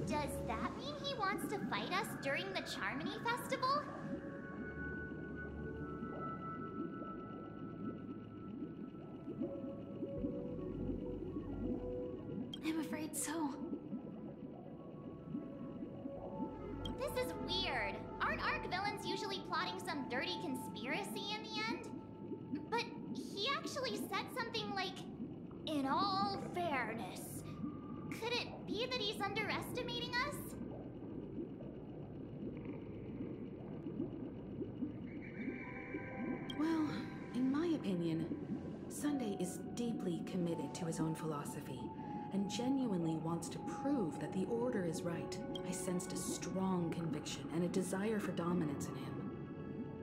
Does that mean he wants to fight us during the Charmony Festival? I'm afraid so. This is weird. Aren't Arc villains usually plotting some dirty conspiracy in the end? But he actually said something like, "In all fairness." Could it be that he's underestimating us? Well, in my opinion, Sunday is deeply committed to his own philosophy and genuinely wants to prove that the Order is right. I sensed a strong conviction and a desire for dominance in him.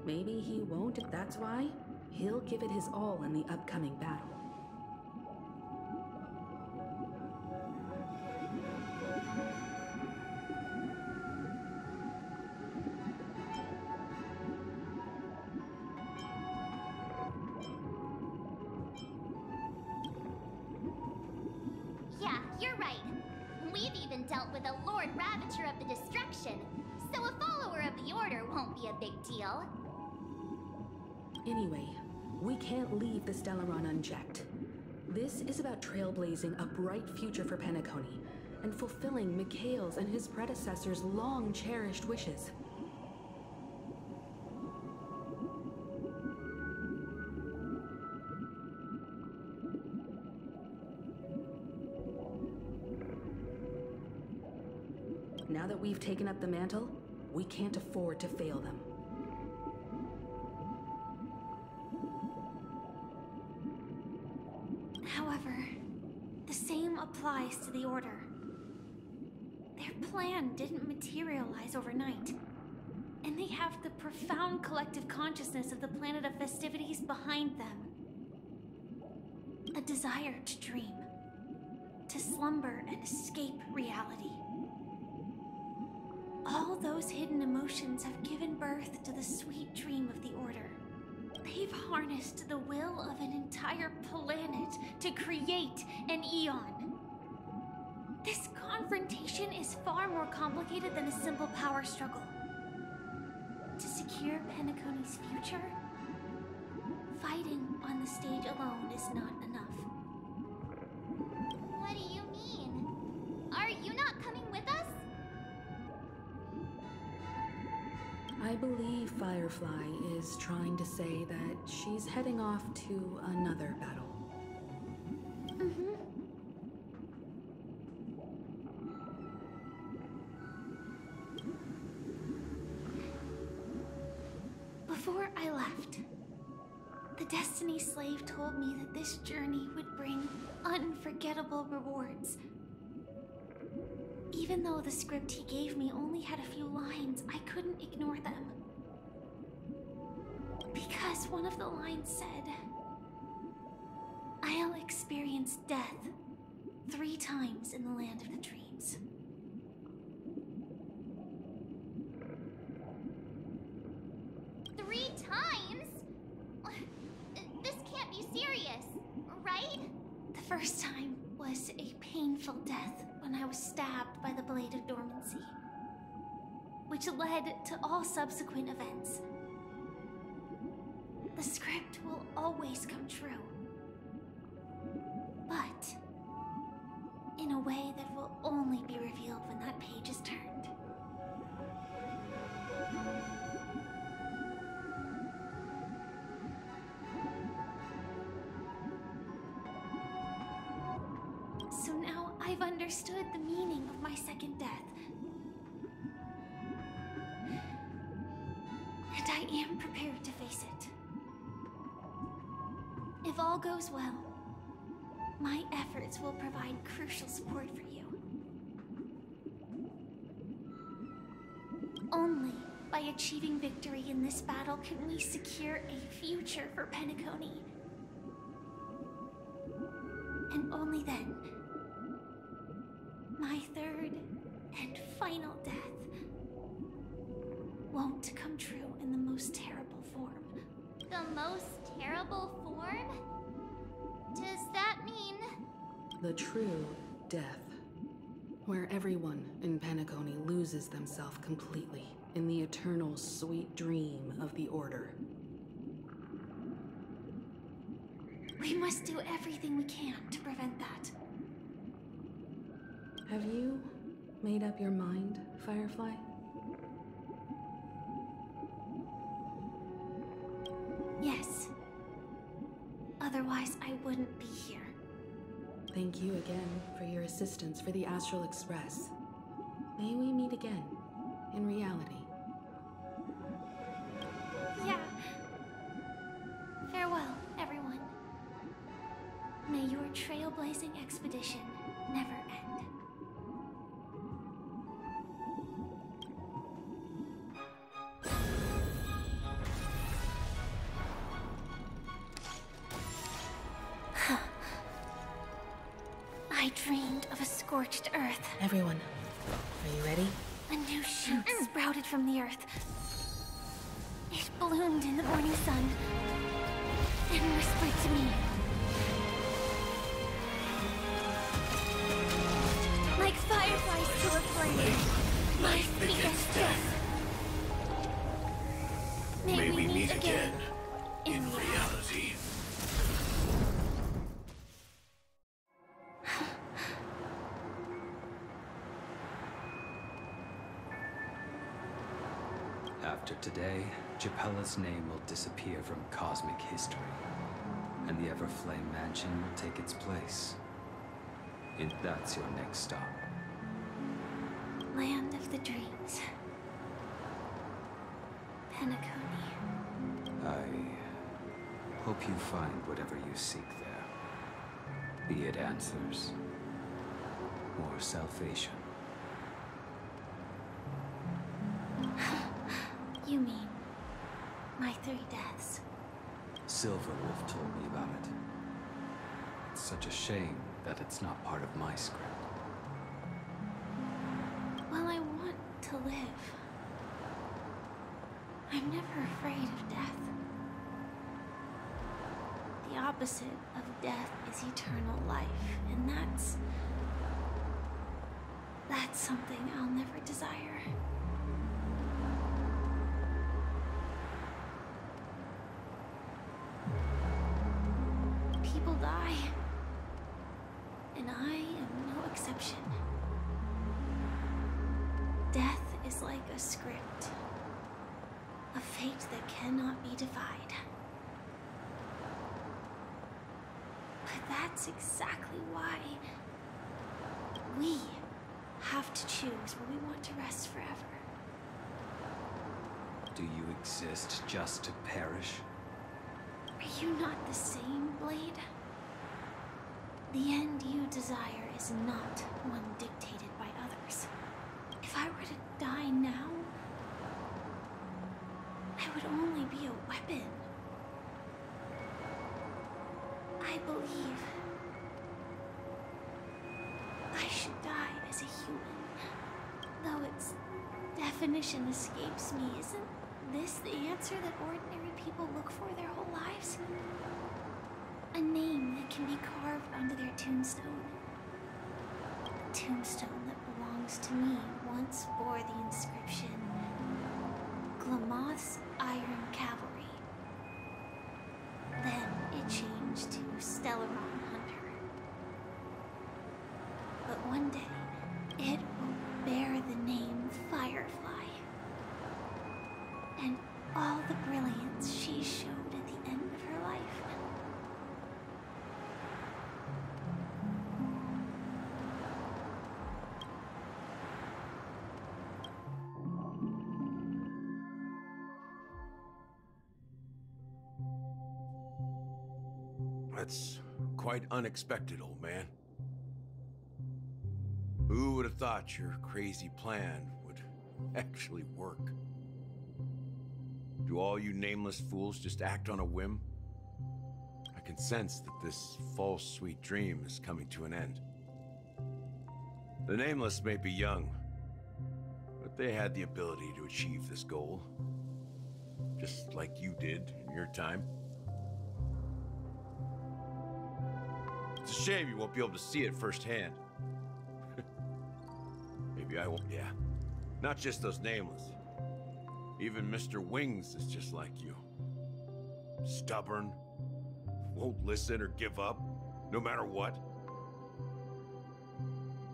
Maybe he won't if that's why. He'll give it his all in the upcoming battle. Yeah, you're right. We've even dealt with a Lord Ravager of the Destruction, so a follower of the Order won't be a big deal. Anyway, we can't leave the Stellaron unchecked. This is about trailblazing a bright future for Penacony and fulfilling Mikhail's and his predecessors' long-cherished wishes. Now that we've taken up the mantle, we can't afford to fail them. However, the same applies to the Order. Their plan didn't materialize overnight, and they have the profound collective consciousness of the planet of festivities behind them. A desire to dream, to slumber and escape reality. All those hidden emotions have given birth to the sweet dream of the Order. They've harnessed the will of an entire planet to create an eon. This confrontation is far more complicated than a simple power struggle. To secure Penacony's future, fighting on the stage alone is not enough. What do you mean? Are you not coming with us? I believe Firefly is trying to say that she's heading off to another battle. Before I left, the Destiny Slave told me that this journey would bring unforgettable rewards. Even though the script he gave me only had a few lines, I couldn't ignore them. Because one of the lines said, "I'll experience death 3 times in the land of the dreams." Three times? This can't be serious, right? The first time was a painful death when I was stabbed by the Blade of Dormancy, which led to all subsequent events. The script will always come true, but in a way that will only be revealed when that page is turned. So now I've understood the meaning of my second death. And I am prepared to face it. If all goes well, my efforts will provide crucial support for you. Only by achieving victory in this battle can we secure a future for Penacony. And only then, my third and final death won't come true in the most terrible form. The most terrible form? Does that mean... The true death. Where everyone in Penacony loses themselves completely in the eternal sweet dream of the Order. We must do everything we can to prevent that. Have you made up your mind, Firefly? Yes. Otherwise, I wouldn't be here. Thank you again for your assistance for the Astral Express. May we meet again, in reality. Yeah. Farewell, everyone. May your trailblazing expedition never end. I dreamed of a scorched earth. Everyone, are you ready? A new shoot sprouted from the earth. It bloomed in the morning sun and whispered to me. Like fireflies to a flame, life begets death. May we meet again in reality. After today, Chapella's name will disappear from cosmic history, and the Everflame Mansion will take its place. That's your next stop. Land of the dreams. Penacony. I hope you find whatever you seek there. Be it answers or salvation. You mean my 3 deaths? Silver Wolf told me about it. It's such a shame that it's not part of my script. Well, I want to live. I'm never afraid of death. The opposite of death is eternal life, and that's something I'll never desire. People die, and I am no exception. Death is like a script, a fate that cannot be defied. But that's exactly why we have to choose where we want to rest forever. Do you exist just to perish? Are you not the same, Blade? The end you desire is not one dictated by others. If I were to die now, I would only be a weapon. I believe I should die as a human. Though its definition escapes me, isn't this the answer that ordinary people look for their whole lives? A name that can be carved onto their tombstone. The tombstone that belongs to me once bore the inscription, Glamoth's Iron Cavalry. Then it changed to Stellaron Hunter. But one day, it will bear the name Firefly. And all the brilliance she showed at the end of her life. That's quite unexpected, old man. Who would have thought your crazy plan would actually work? Do all you nameless fools just act on a whim? I can sense that this false sweet dream is coming to an end. The nameless may be young, they had the ability to achieve this goal. Just like you did in your time. It's a shame you won't be able to see it firsthand. Maybe I won't. Yeah. Not just those nameless. Even Mr. Wings is just like you. Stubborn. Won't listen or give up, no matter what.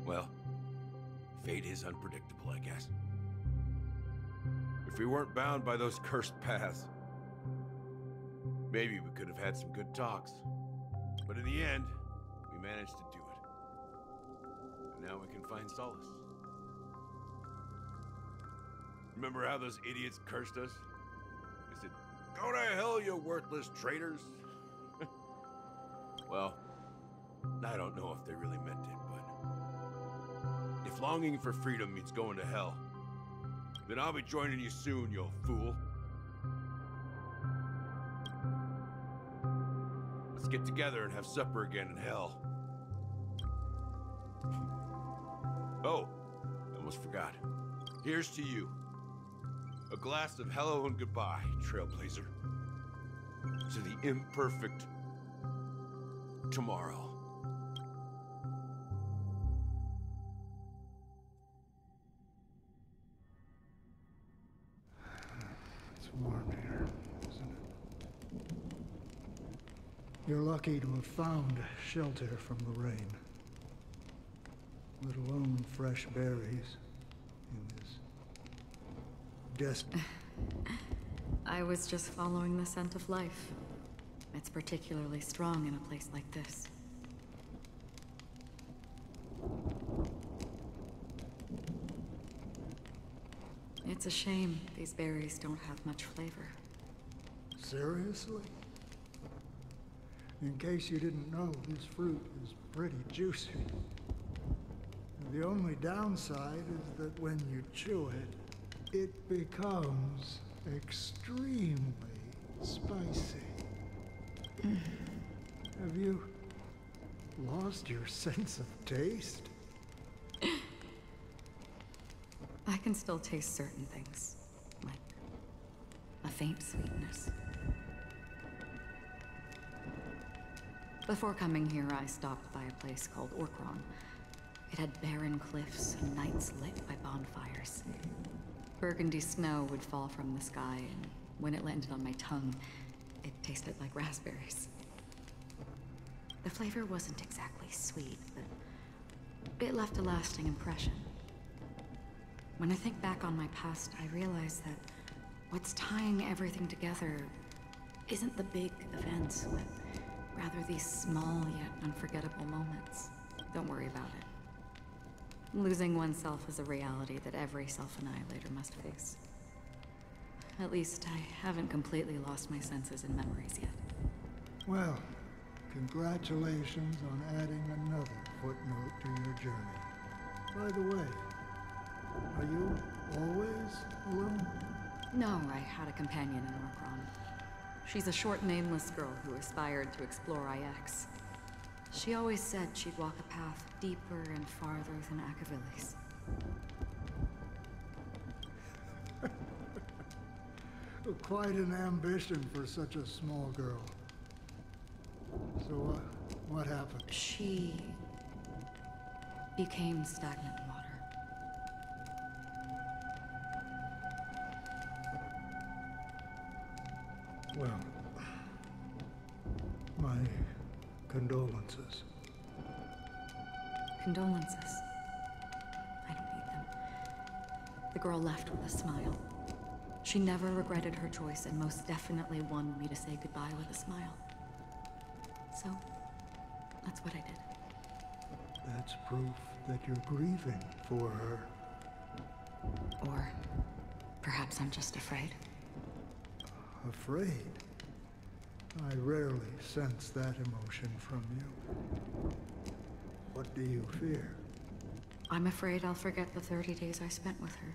Well, fate is unpredictable, I guess. If we weren't bound by those cursed paths, maybe we could have had some good talks. But in the end, we managed to do it. And now we can find solace. Remember how those idiots cursed us? They said, "Go to hell, you worthless traitors." Well, I don't know if they really meant it, but if longing for freedom means going to hell, then I'll be joining you soon, you fool. Let's get together and have supper again in hell. Oh, I almost forgot. Here's to you. A glass of hello and goodbye, Trailblazer. To the imperfect tomorrow. It's warm here, isn't it? You're lucky to have found shelter from the rain. Let alone fresh berries in this desperate... I was just following the scent of life. It's particularly strong in a place like this. It's a shame these berries don't have much flavor. Seriously? In case you didn't know, this fruit is pretty juicy. The only downside is that when you chew it, it becomes extremely spicy. Have you lost your sense of taste? I can still taste certain things, like a faint sweetness. Before coming here, I stopped by a place called Orkron. It had barren cliffs and nights lit by bonfires. Burgundy snow would fall from the sky, and when it landed on my tongue, it tasted like raspberries. The flavor wasn't exactly sweet, but it left a lasting impression. When I think back on my past, I realize that what's tying everything together isn't the big events, but rather these small yet unforgettable moments. Don't worry about it. Losing oneself is a reality that every self-annihilator must face. At least I haven't completely lost my senses and memories yet. Well, congratulations on adding another footnote to your journey. By the way, are you always alone? No, I had a companion in Orkron. She's a short, nameless girl who aspired to explore Est. She always said she'd walk a path deeper and farther than Akavilis. Quite an ambition for such a small girl. So, what happened? She became stagnant water. Well, my condolences. Condolences. I don't need them. The girl left with a smile. She never regretted her choice and most definitely wanted me to say goodbye with a smile. So, that's what I did. That's proof that you're grieving for her. Or perhaps I'm just afraid. Afraid? I rarely sense that emotion from you. What do you fear? I'm afraid I'll forget the 30 days I spent with her.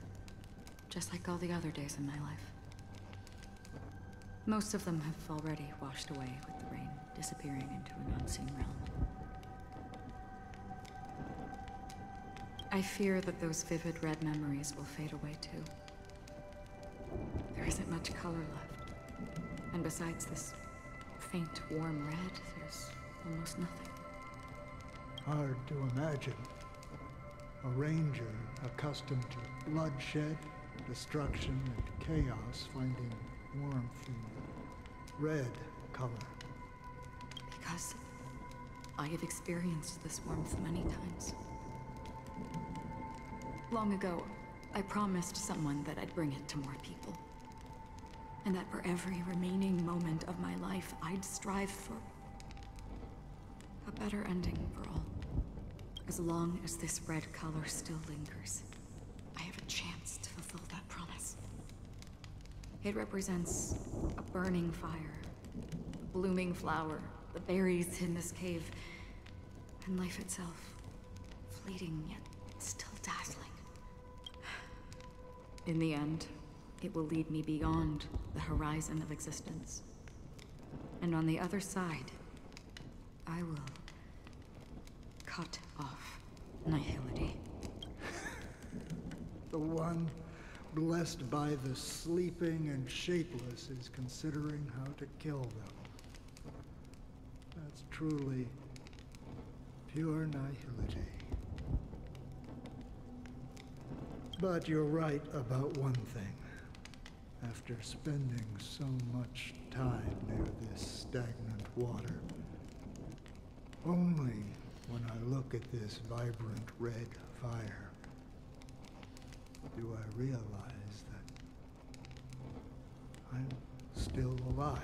Just like all the other days in my life. Most of them have already washed away with the rain, disappearing into an unseen realm. I fear that those vivid red memories will fade away too. There isn't much color left. And besides this faint, warm red, there's almost nothing. Hard to imagine. A ranger accustomed to bloodshed, destruction, and chaos finding warmth in red color. Because I have experienced this warmth many times. Long ago, I promised someone that I'd bring it to more people. And that for every remaining moment of my life, I'd strive for a better ending for all. As long as this red color still lingers, I have a chance to fulfill that promise. It represents a burning fire, a blooming flower, the berries in this cave, and life itself, fleeting yet still dazzling. In the end, it will lead me beyond the horizon of existence. And on the other side, I will cut off nihility. The one blessed by the sleeping and shapeless is considering how to kill them. That's truly pure nihility. But you're right about one thing. After spending so much time near this stagnant water, only when I look at this vibrant red fire do I realize that I'm still alive.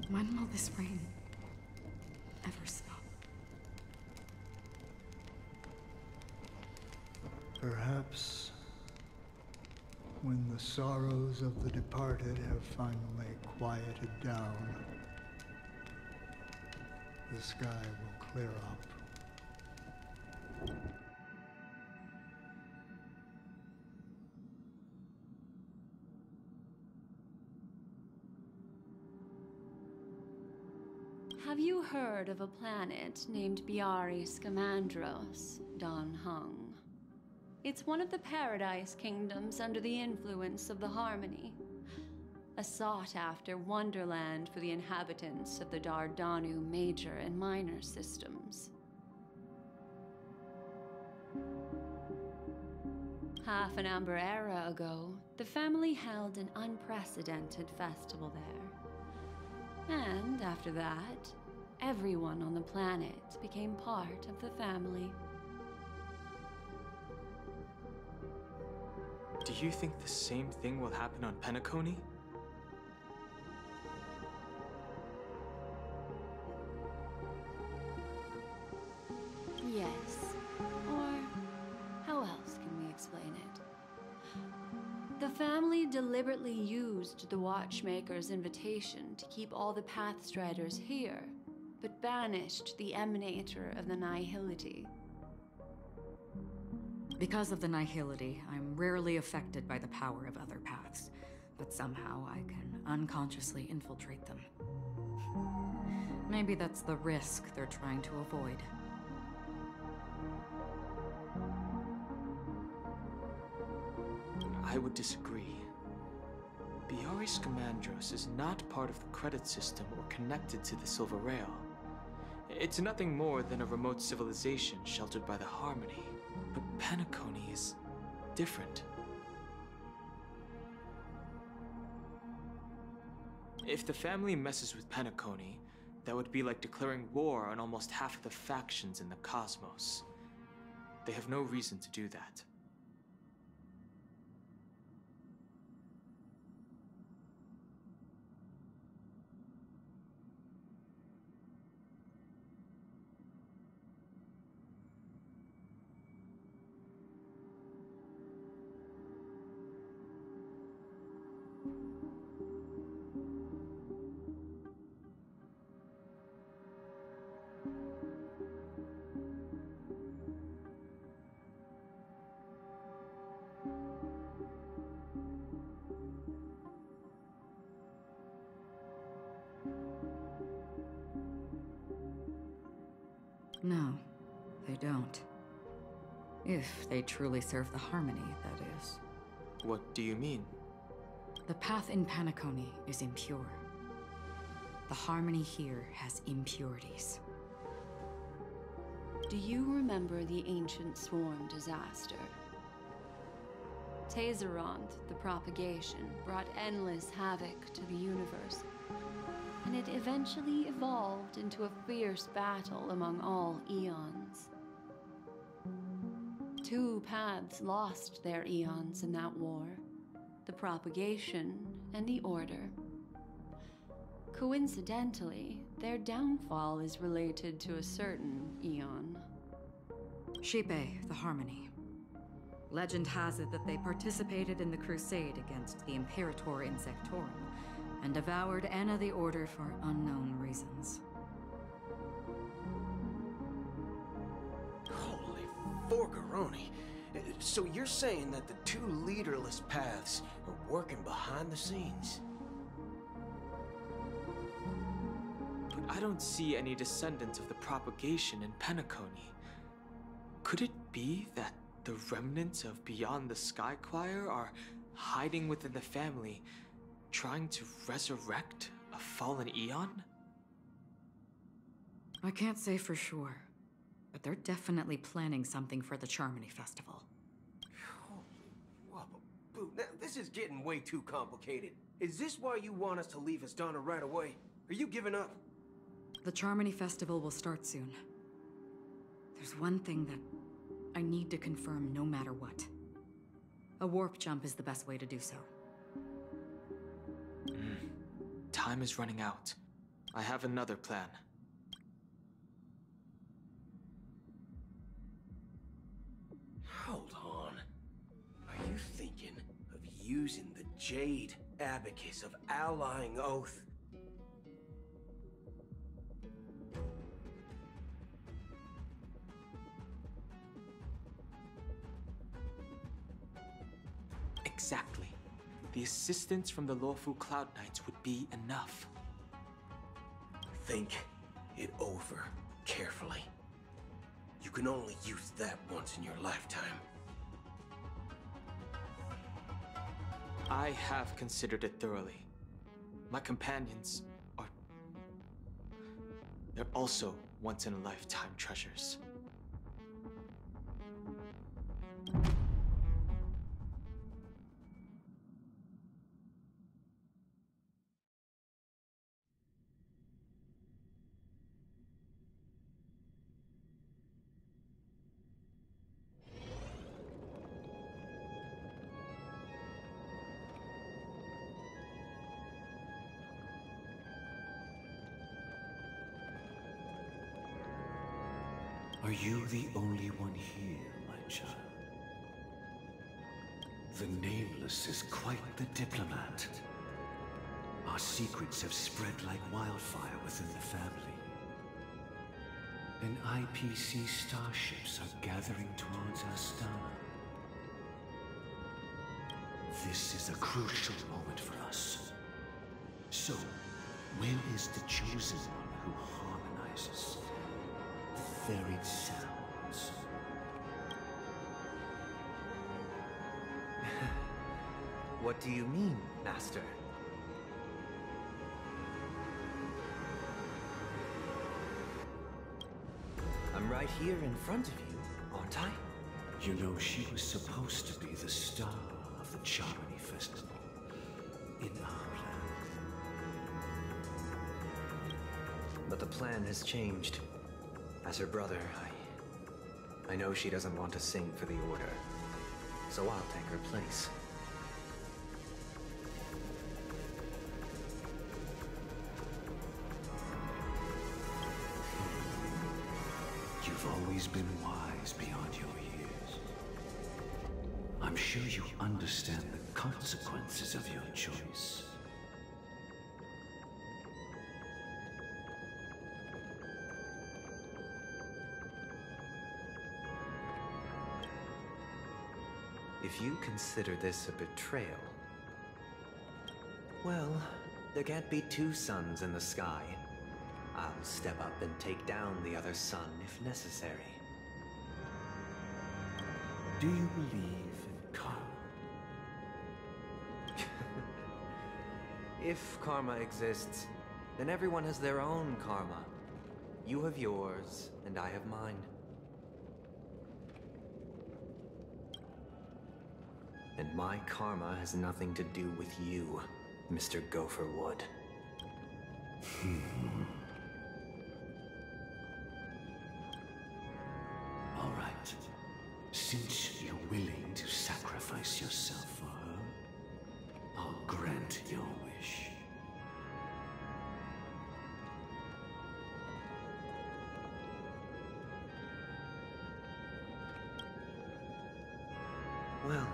When will this rain ever stop? Perhaps when the sorrows of the departed have finally quieted down, the sky will clear up. Have you heard of a planet named Biari Scamandros, Don Heng? It's one of the Paradise Kingdoms under the influence of the Harmony. A sought-after wonderland for the inhabitants of the Dardanu Major and Minor systems. Half an Amber era ago, the family held an unprecedented festival there. And after that, everyone on the planet became part of the family. Do you think the same thing will happen on Penacony? Yes. Or how else can we explain it? The family deliberately used the Watchmaker's invitation to keep all the Pathstriders here, but banished the Emanator of the Nihility. Because of the nihility, I'm rarely affected by the power of other paths, but somehow I can unconsciously infiltrate them. Maybe that's the risk they're trying to avoid. I would disagree. Biari Scamandros is not part of the credit system or connected to the Silver Rail. It's nothing more than a remote civilization sheltered by the Harmony. But Penacony is different. If the family messes with Penacony, that would be like declaring war on almost half of the factions in the cosmos. They have no reason to do that. No, they don't. If they truly serve the harmony, that is. What do you mean? The path in Penacony is impure. The harmony here has impurities. Do you remember the ancient swarm disaster? Tayzeronth, the propagation, brought endless havoc to the universe, and it eventually evolved into a fierce battle among all eons. 2 paths lost their eons in that war, the propagation and the order. Coincidentally, their downfall is related to a certain eon. Shipe, the harmony. Legend has it that they participated in the crusade against the Imperator Insectorum and devoured Anna the Order for unknown reasons. Holy forgaroni. So you're saying that the 2 leaderless paths are working behind the scenes? But I don't see any descendants of the propagation in Penacony. Could it be that the remnants of Beyond the Sky Choir are hiding within the family, trying to resurrect a fallen eon? I can't say for sure, but they're definitely planning something for the Charmony Festival. Holy whoop-a-boo. Now, this is getting way too complicated. Is this why you want us to leave Astana right away? Are you giving up? The Charmony Festival will start soon. There's one thing that I need to confirm no matter what. A warp jump is the best way to do so. Time is running out. I have another plan. Hold on. Are you thinking of using the Jade Abacus of allying oath? Exactly. The assistance from the Lawful Cloud Knights would be enough. Think it over carefully. You can only use that once in your lifetime. I have considered it thoroughly. My companions are... they're also once-in-a-lifetime treasures. Are you the only one here, my child? The Nameless is quite the diplomat. Our secrets have spread like wildfire within the family. And IPC starships are gathering towards Astana. This is a crucial moment for us. So, when is the chosen one who harmonizes the varied sounds? What do you mean, Master? I'm right here in front of you, aren't I? You know, she was supposed to be the star of the Charmony Festival in our plan. But the plan has changed. As her brother, I know she doesn't want to sing for the Order, so I'll take her place. You've always been wise beyond your years. I'm sure you understand the consequences of your choice. If you consider this a betrayal, well, there can't be two suns in the sky. I'll step up and take down the other son if necessary. Do you believe in karma? If karma exists, then everyone has their own karma. You have yours, and I have mine. And my karma has nothing to do with you, Mr. Gopherwood. All right. Since you're willing to sacrifice yourself for her, I'll grant your wish. Well,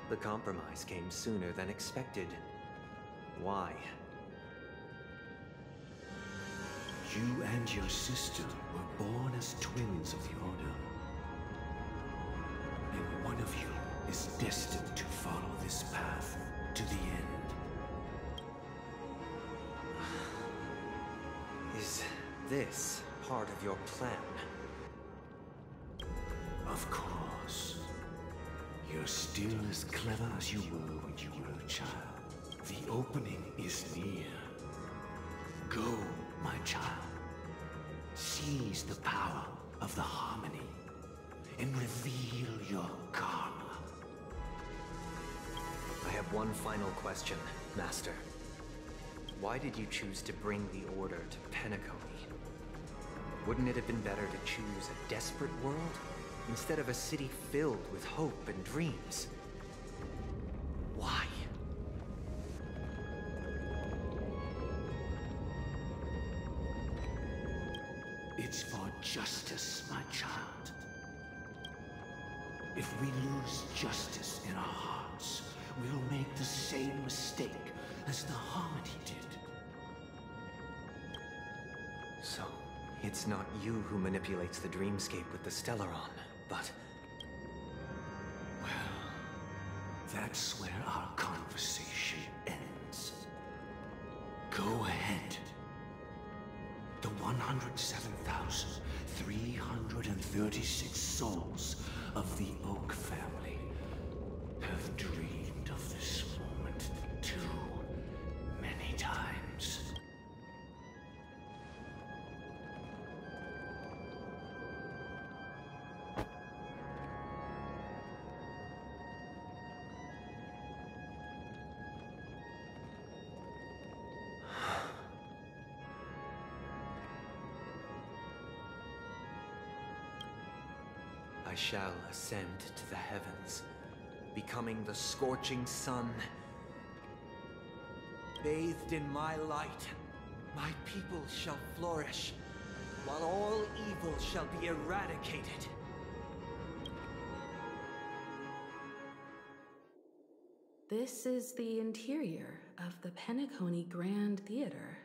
the compromise came sooner than expected. Why? You and your sister were born as twins of the Order. And one of you is destined to follow this path to the end. Is this part of your plan? Of course. You're still as clever as you were when you were a child. The opening is near. Go, my child. Seize the power of the harmony and reveal your karma. I have one final question, Master. Why did you choose to bring the Order to Penacony? Wouldn't it have been better to choose a desperate world instead of a city filled with hope and dreams? Why? It's for justice, my child. If we lose justice in our hearts, we'll make the same mistake as the Harmony did. So, it's not you who manipulates the dreamscape with the Stellaron, but... Well, that's where our conversation ends. Go ahead. The 107,336 souls of the Oak family have dreamed of this moment too many times. I shall ascend to the heavens, becoming the scorching sun. Bathed in my light, my people shall flourish, while all evil shall be eradicated. This is the interior of the Penacony Grand Theater.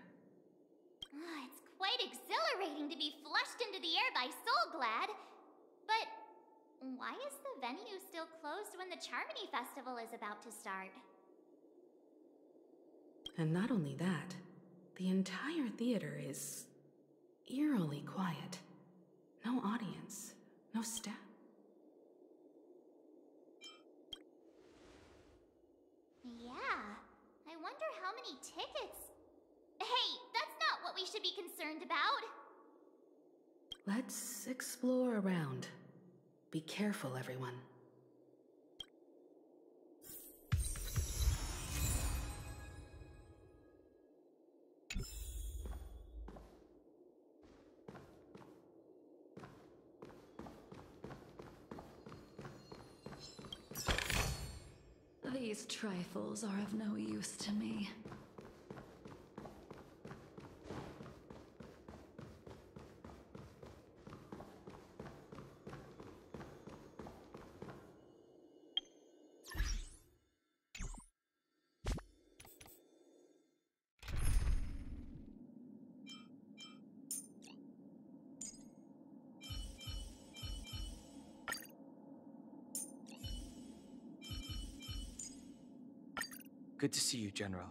It's quite exhilarating to be flushed into the air by Soulglad. But why is the venue still closed when the Charmony Festival is about to start? And not only that, the entire theater is eerily quiet. No audience, no staff. Yeah, I wonder how many tickets... Hey, that's not what we should be concerned about! Let's explore around. Be careful, everyone. These trifles are of no use to me. Good to see you, General.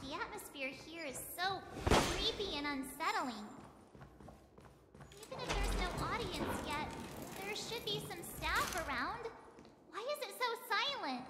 The atmosphere here is so creepy and unsettling. Even if there's no audience yet, there should be some staff around. Why is it so silent?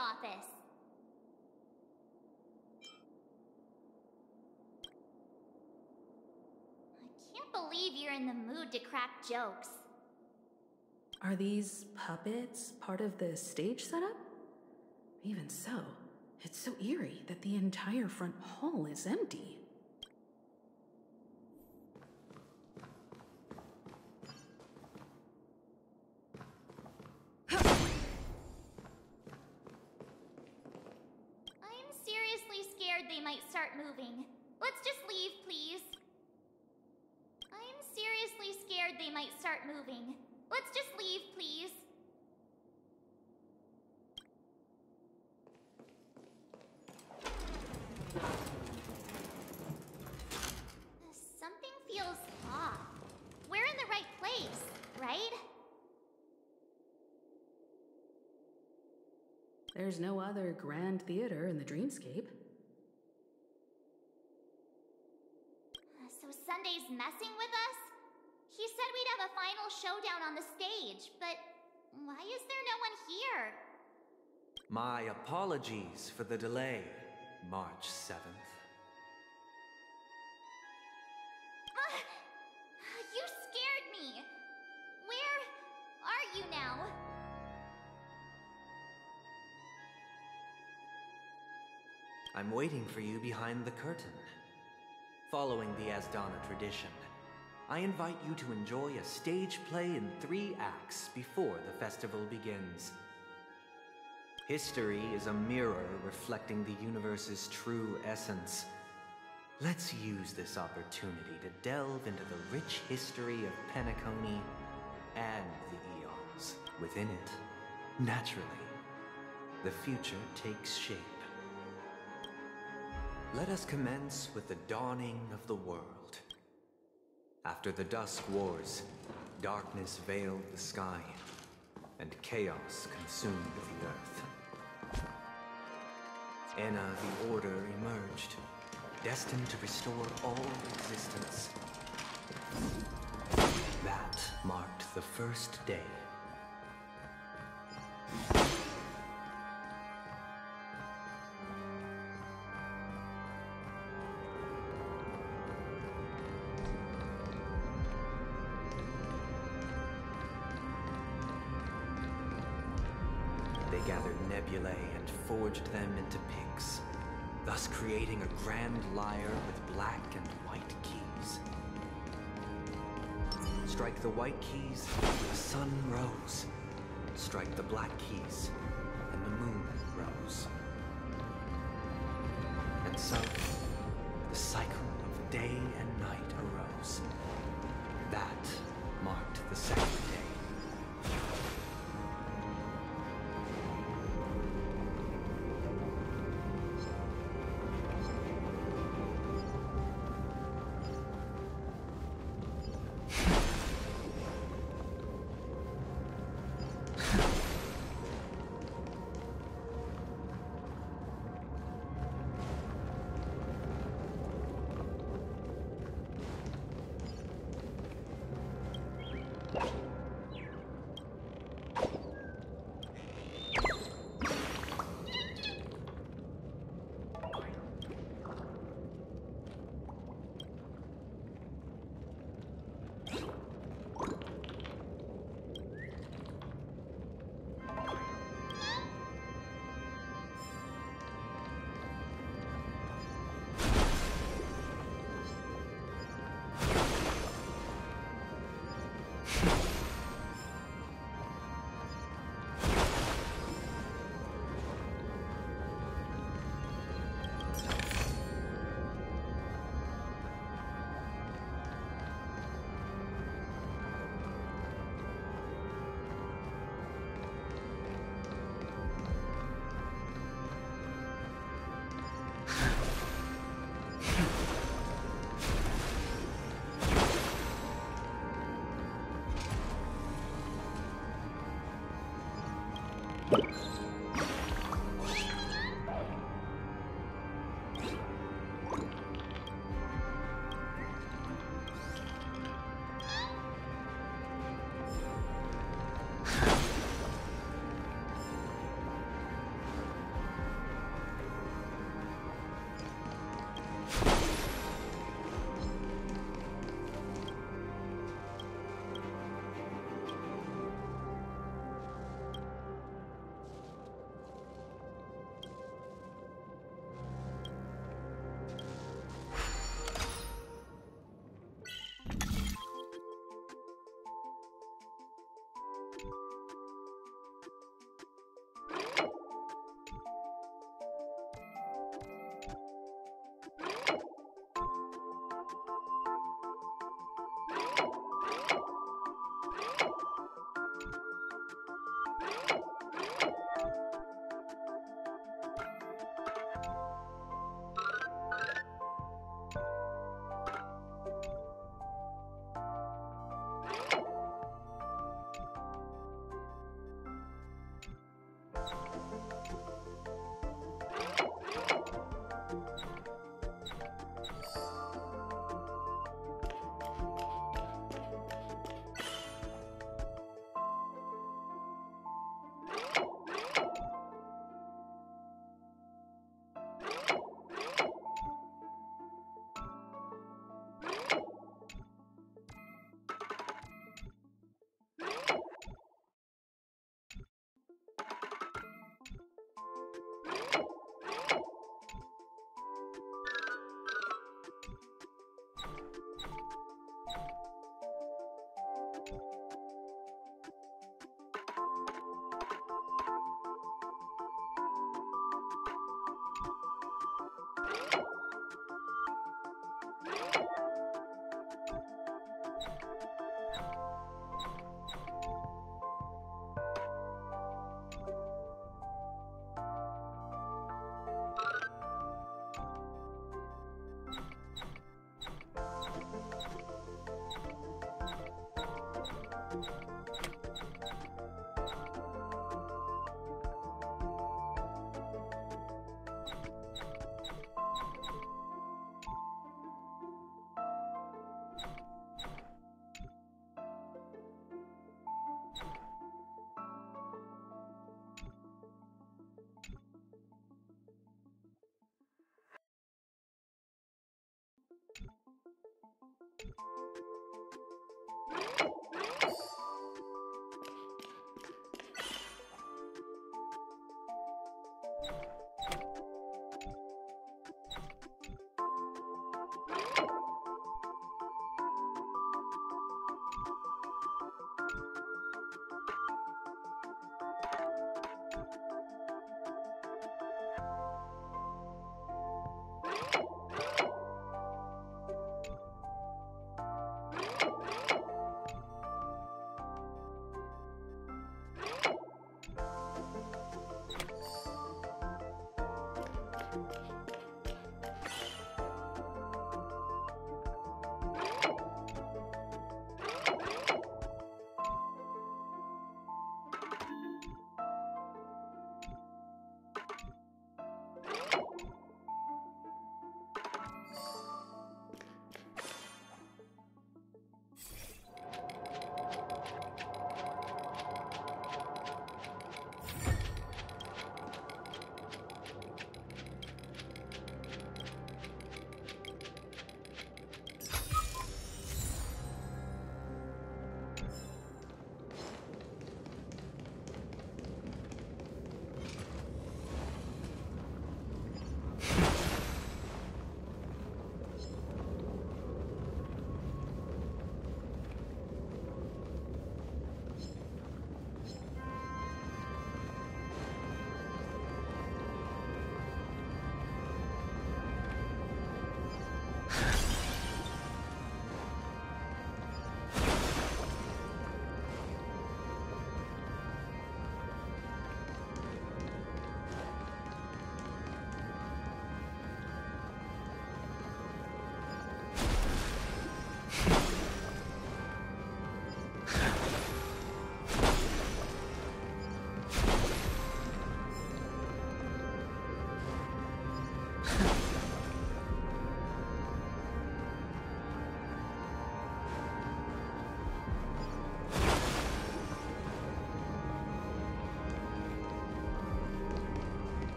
Office. I can't believe you're in the mood to crack jokes. Are these puppets part of the stage setup? Even so, it's so eerie that the entire front hall is empty. They might start moving. Let's just leave, please. I'm seriously scared they might start moving. Let's just leave, please. Something feels off. We're in the right place, right? There's no other Grand Theater in the dreamscape. So Sunday's messing with us? He said we'd have a final showdown on the stage, but why is there no one here? My apologies for the delay, March 7th. You scared me! Where are you now? I'm waiting for you behind the curtain. Following the Asdana tradition, I invite you to enjoy a stage play in 3 acts before the festival begins. History is a mirror reflecting the universe's true essence. Let's use this opportunity to delve into the rich history of Penacony and the eons within it. Naturally, the future takes shape. Let us commence with the dawning of the world. After the Dusk Wars, darkness veiled the sky, and chaos consumed the earth. Enna the Order emerged, destined to restore all existence. That marked the first day. They gathered nebulae and forged them into picks, thus creating a grand lyre with black and white keys. Strike the white keys, the sun rose. Strike the black keys, and the moon rose. And so, the cycle of day and night arose. That marked the second day.